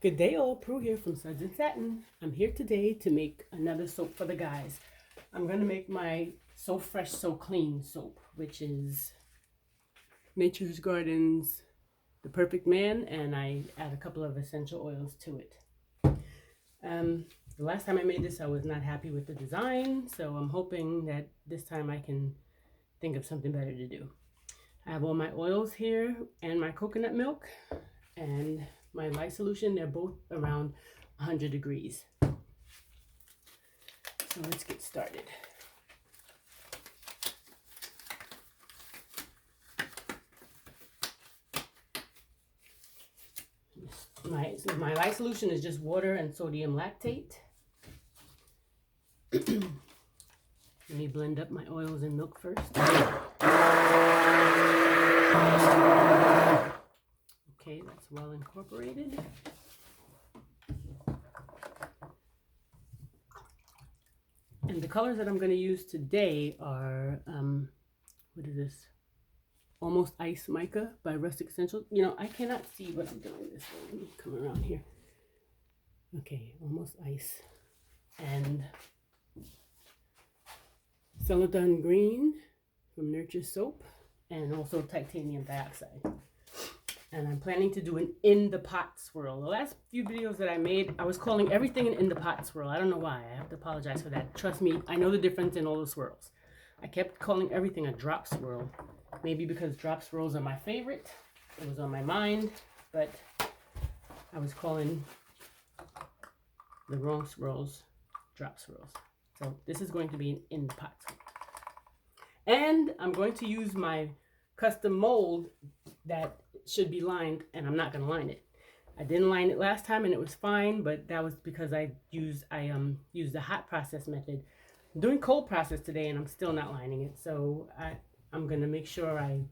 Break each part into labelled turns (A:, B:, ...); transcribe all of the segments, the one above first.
A: Good day all, Prue here from Suds and Satin. I'm here today to make another soap for the guys. I'm going to make my So Fresh, So Clean soap, which is Nature's Garden's The Perfect Man, and I add a couple of essential oils to it. The last time I made this, I was not happy with the design, so I'm hoping that this time I can think of something better to do. I have all my oils here and my coconut milk and my light solution. They're both around 100 degrees. So let's get started. My light solution is just water and sodium lactate. Let me blend up my oils and milk first. Okay, that's well incorporated. And the colors that I'm going to use today are, what is this? Almost Ice Mica by Rustic Essentials. You know, I cannot see what I'm doing this way. Let me come around here. Okay, Almost Ice. And Celadon Green from Nurture Soap. And also titanium dioxide. And I'm planning to do an in the pot swirl. The last few videos that I made, I was calling everything an in the pot swirl. I don't know why. I have to apologize for that. Trust me, I know the difference in all the swirls. I kept calling everything a drop swirl. Maybe because drop swirls are my favorite. It was on my mind, but I was calling the wrong swirls drop swirls. So this is going to be an in the pot swirl. And I'm going to use my custom mold that should be lined, and I'm not going to line it. I didn't line it last time and it was fine, but that was because I used the hot process method. I'm doing cold process today and I'm still not lining it, so I'm going to make sure I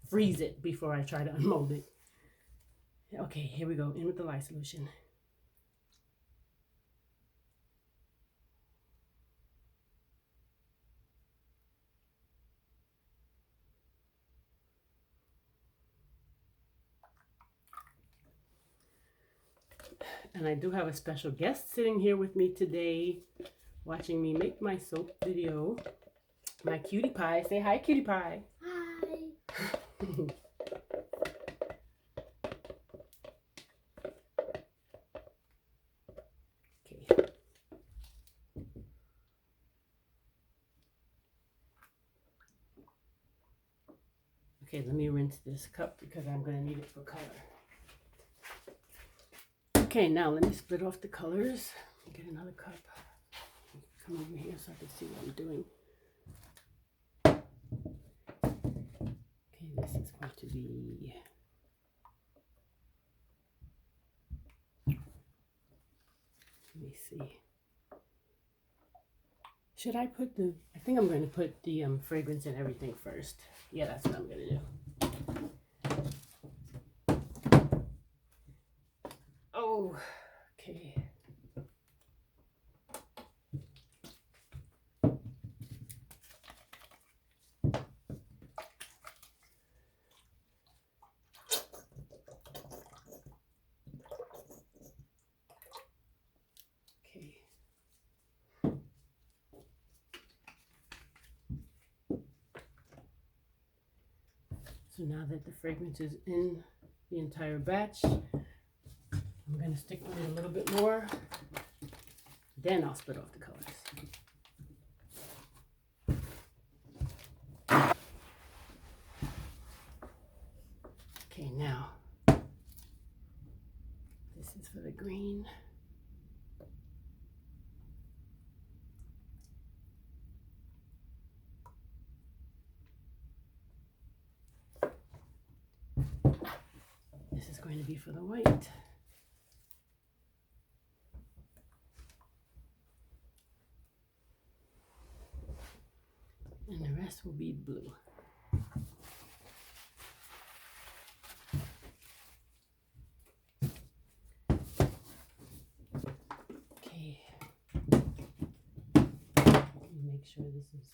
A: freeze it before I try to unmold it. Okay, here we go, in with the lye solution. And I do have a special guest sitting here with me today, watching me make my soap video. My cutie pie. Say hi, cutie pie.
B: Hi.
A: Okay. Okay, let me rinse this cup because I'm going to need it for color. Okay, now let me split off the colors. Get another cup. Come over here so I can see what I'm doing. Okay, this is going to be... Let me see. Should I put the... I think I'm going to put the fragrance and everything first. Yeah, that's what I'm going to do. Oh, okay. Okay. So now that the fragrance is in the entire batch, I'm going to stick with it a little bit more. Then I'll split off the colors. Okay, now this is for the green. This is going to be for the white. And the rest will be blue. Okay. Let me make sure this is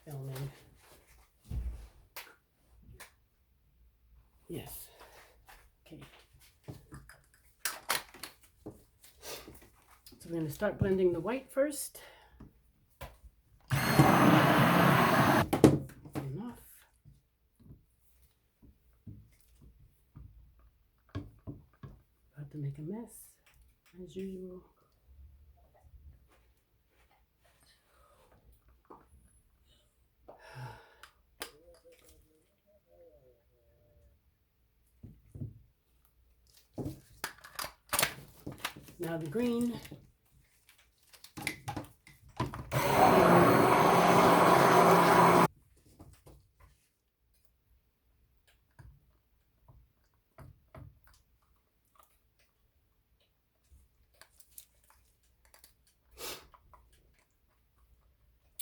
A: filming. Yes. Okay. we're going to start blending the white first. Enough. About to make a mess, as usual. Now the green.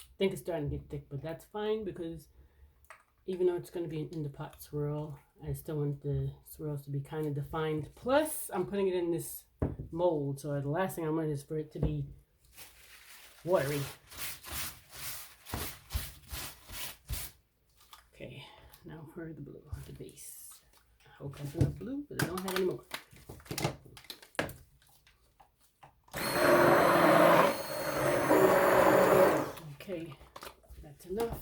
A: I think it's starting to get thick, but that's fine because even though it's going to be an in the pot swirl, I still want the swirls to be kind of defined. Plus, I'm putting it in this mold, so the last thing I want is for it to be watery. Okay, now for the blue, the base. I hope I have enough blue, but I don't have any more. Okay, that's enough.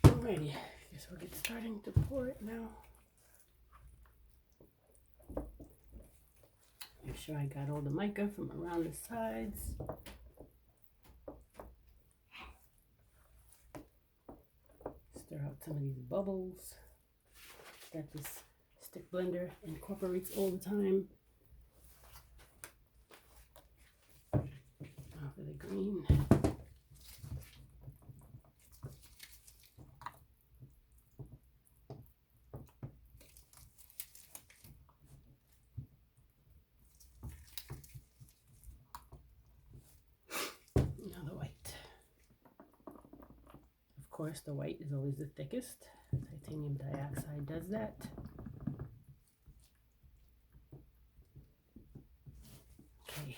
A: Alrighty, guess we'll get starting to pour it now. Make sure I got all the mica from around the sides. Stir out some of these bubbles that this stick blender incorporates all the time. Now for the green. Of course, the white is always the thickest. Titanium dioxide does that. Okay.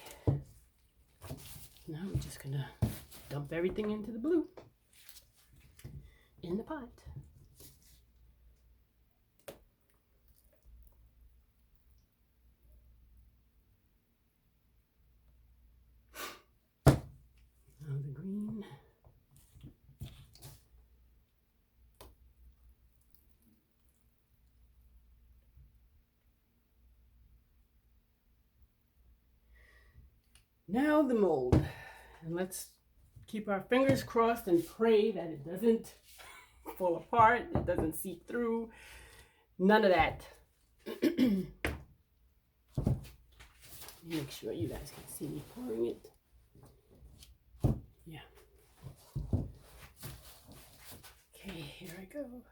A: Now I'm just gonna dump everything into the blue in the pot. Now the green. Now the mold, and let's keep our fingers crossed and pray that it doesn't fall apart, it doesn't seep through, none of that. Make sure you guys can see me pouring it. Yeah. Okay, here I go.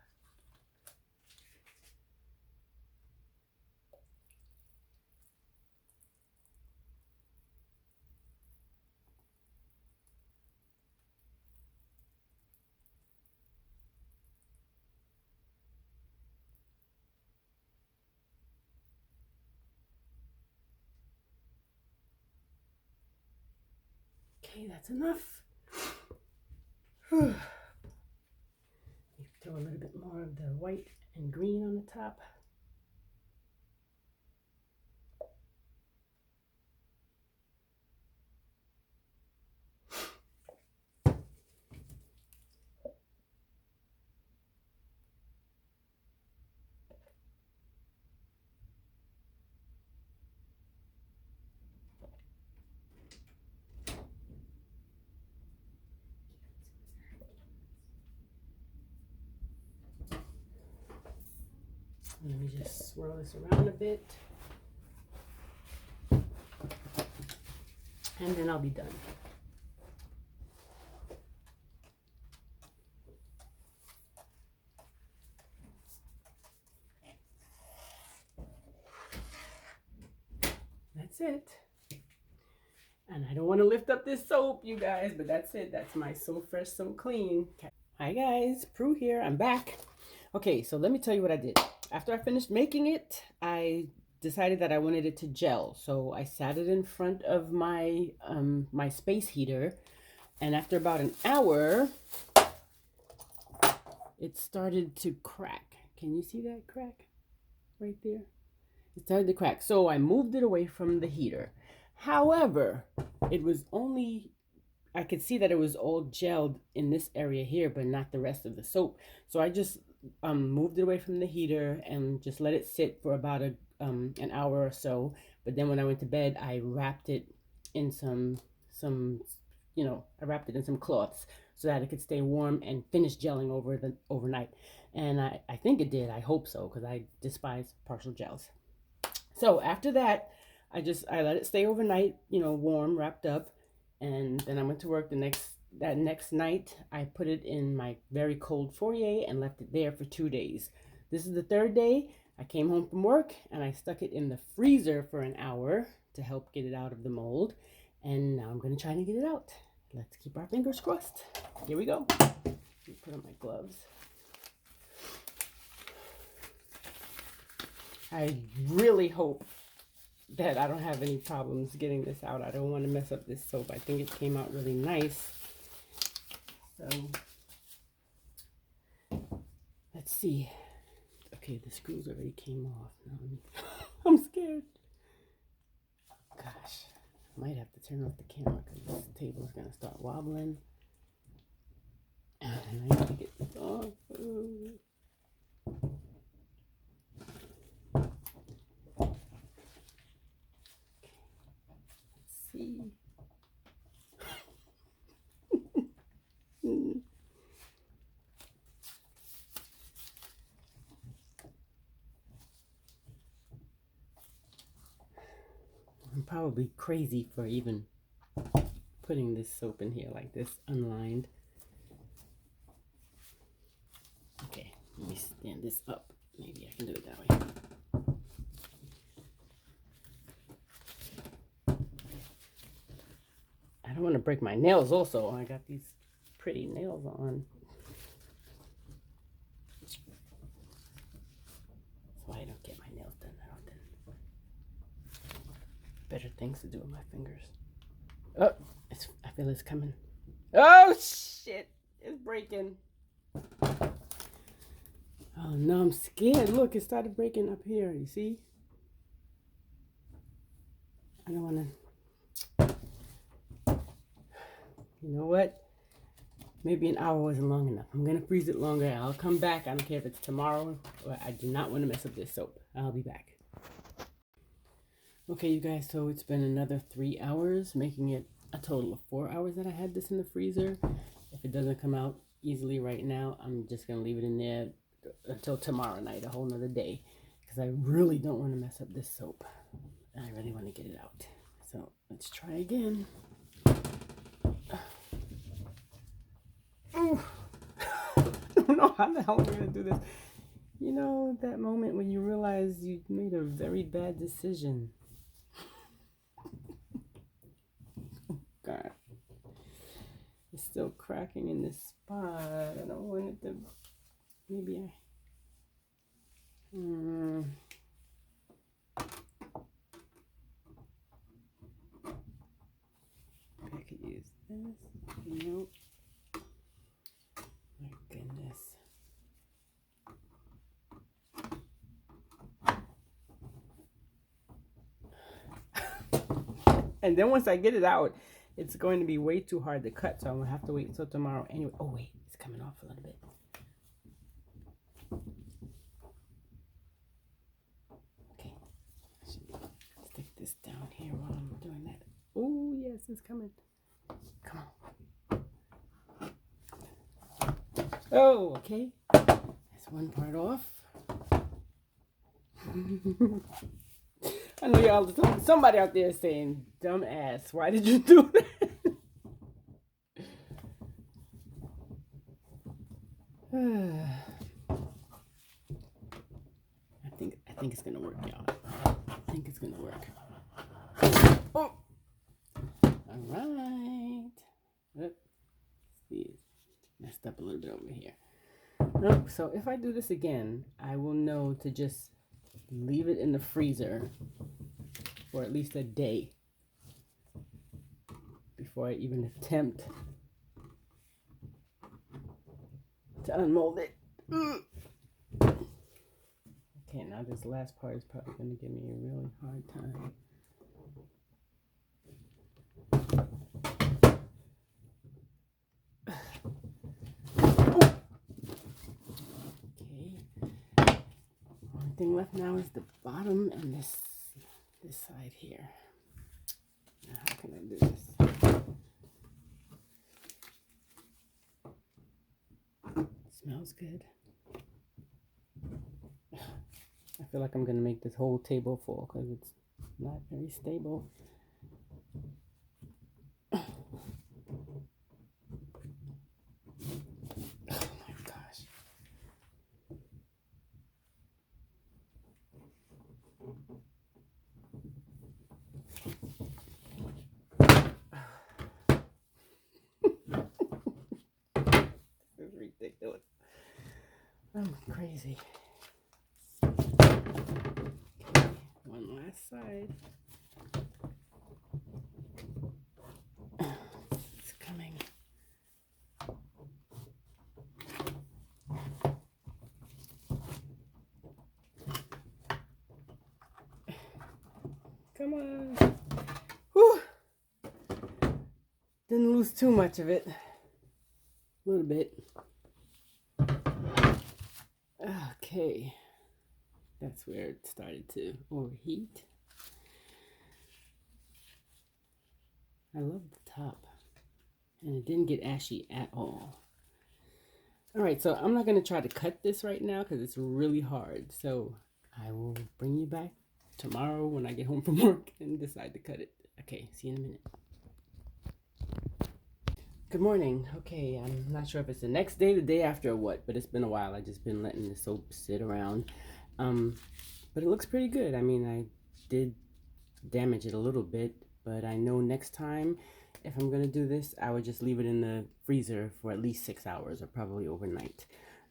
A: Okay, that's enough. Throw a little bit more of the white and green on the top. Let me just swirl this around a bit. And then I'll be done. That's it. And I don't want to lift up this soap, you guys, but that's it. That's my So Fresh, So Clean. Hi guys, Prue here. I'm back. Okay, so let me tell you what I did. After I finished making it, I decided that I wanted it to gel. So I sat it in front of my my space heater, and after about an hour, it started to crack. Can you see that crack right there? It started to crack. So I moved it away from the heater. However, it was only, I could see that it was all gelled in this area here, but not the rest of the soap. So I just moved it away from the heater and just let it sit for about an hour or so. But then when I went to bed, I wrapped it in some I wrapped it in some cloths so that it could stay warm and finish gelling overnight. And I think it did. I hope so, because I despise partial gels. So after that, I let it stay overnight, warm, wrapped up, and then I went to work that next night. I put it in my very cold foyer and left it there for 2 days. This is the third day. I came home from work and I stuck it in the freezer for an hour to help get it out of the mold. And now I'm going to try to get it out. Let's keep our fingers crossed. Here we go. Let me put on my gloves. I really hope that I don't have any problems getting this out. I don't want to mess up this soap. I think it came out really nice. So, let's see. Okay, the screws already came off. I'm scared. Gosh, I might have to turn off the camera because this table is going to start wobbling. And I need to get this off. See. I'm probably crazy for even putting this soap in here like this, unlined. Okay, let me stand this up. Maybe I can do it that way. I don't want to break my nails also. I got these pretty nails on. That's why I don't get my nails done that often. Better things to do with my fingers. Oh, I feel it's coming. Oh, shit. It's breaking. Oh, no, I'm scared. Look, it started breaking up here. You see? I don't want to... You know what? Maybe an hour wasn't long enough. I'm going to freeze it longer. I'll come back. I don't care if it's tomorrow. But I do not want to mess up this soap. I'll be back. Okay, you guys. So it's been another 3 hours, making it a total of 4 hours that I had this in the freezer. If it doesn't come out easily right now, I'm just going to leave it in there until tomorrow night, a whole nother day. Because I really don't want to mess up this soap. I really want to get it out. So let's try again. I don't know how the hell I'm going to do this. You know, that moment when you realize you made a very bad decision. Oh, God. It's still cracking in this spot. I don't want it to... Maybe I could use this. Nope. My goodness. And then once I get it out, it's going to be way too hard to cut, so I'm going to have to wait until tomorrow. Anyway, oh wait, it's coming off a little bit. Okay, I should stick this down here while I'm doing that. Oh yes, it's coming. Come on. Oh, okay. That's one part off. I know y'all, somebody out there is saying, dumbass, why did you do that? I think it's gonna work, y'all. I think it's gonna work. Oh, all right. Oops. See, messed up a little bit over here. Oh, so if I do this again, I will know to just leave it in the freezer for at least a day before I even attempt to unmold it. Okay, now this last part is probably going to give me a really hard time. Okay. Only thing left now is the bottom and this side here. Now, how can I do this? Smells good. I feel like I'm going to make this whole table full because it's not very stable. Oh my gosh. This is ridiculous. I'm crazy. Okay, one last side. It's coming. Come on. Whew. Didn't lose too much of it. A little bit. Okay. That's where it started to overheat. I love the top. And it didn't get ashy at all. Alright, so I'm not going to try to cut this right now because it's really hard. So I will bring you back tomorrow when I get home from work and decide to cut it. Okay, see you in a minute. Good morning. Okay, I'm not sure if it's the next day, the day after, or what, but it's been a while. I've just been letting the soap sit around. But it looks pretty good. I mean, I did damage it a little bit, but I know next time if I'm going to do this, I would just leave it in the freezer for at least 6 hours or probably overnight.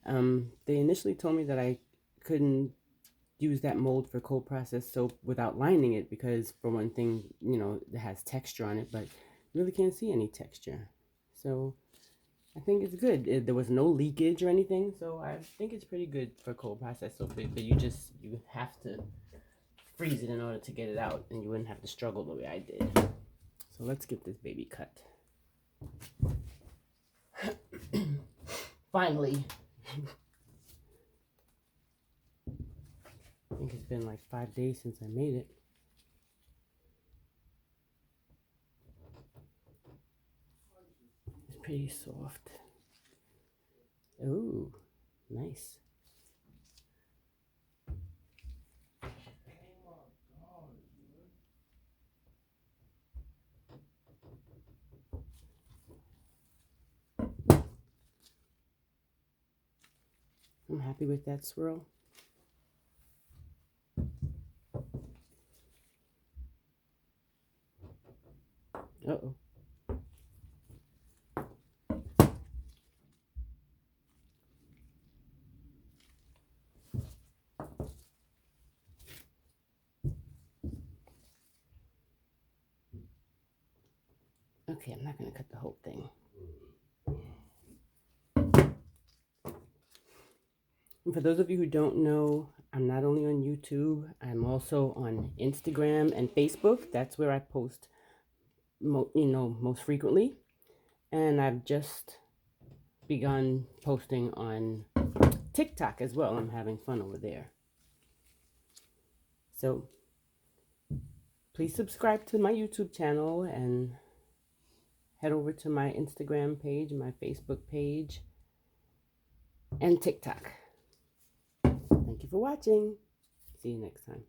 A: They initially told me that I couldn't use that mold for cold processed soap without lining it because, for one thing, you know, it has texture on it, but really can't see any texture. So I think it's good. There was no leakage or anything, so I think it's pretty good for cold processed soap. But you have to freeze it in order to get it out, and you wouldn't have to struggle the way I did. So let's get this baby cut. Finally. I think it's been like 5 days since I made it. It's pretty soft. Ooh, nice. I'm happy with that swirl. Uh-oh. Okay, I'm not going to cut the whole thing. And for those of you who don't know, I'm not only on YouTube, I'm also on Instagram and Facebook. That's where I post, most frequently. And I've just begun posting on TikTok as well. I'm having fun over there. So please subscribe to my YouTube channel and head over to my Instagram page, my Facebook page, and TikTok. Thank you for watching. See you next time.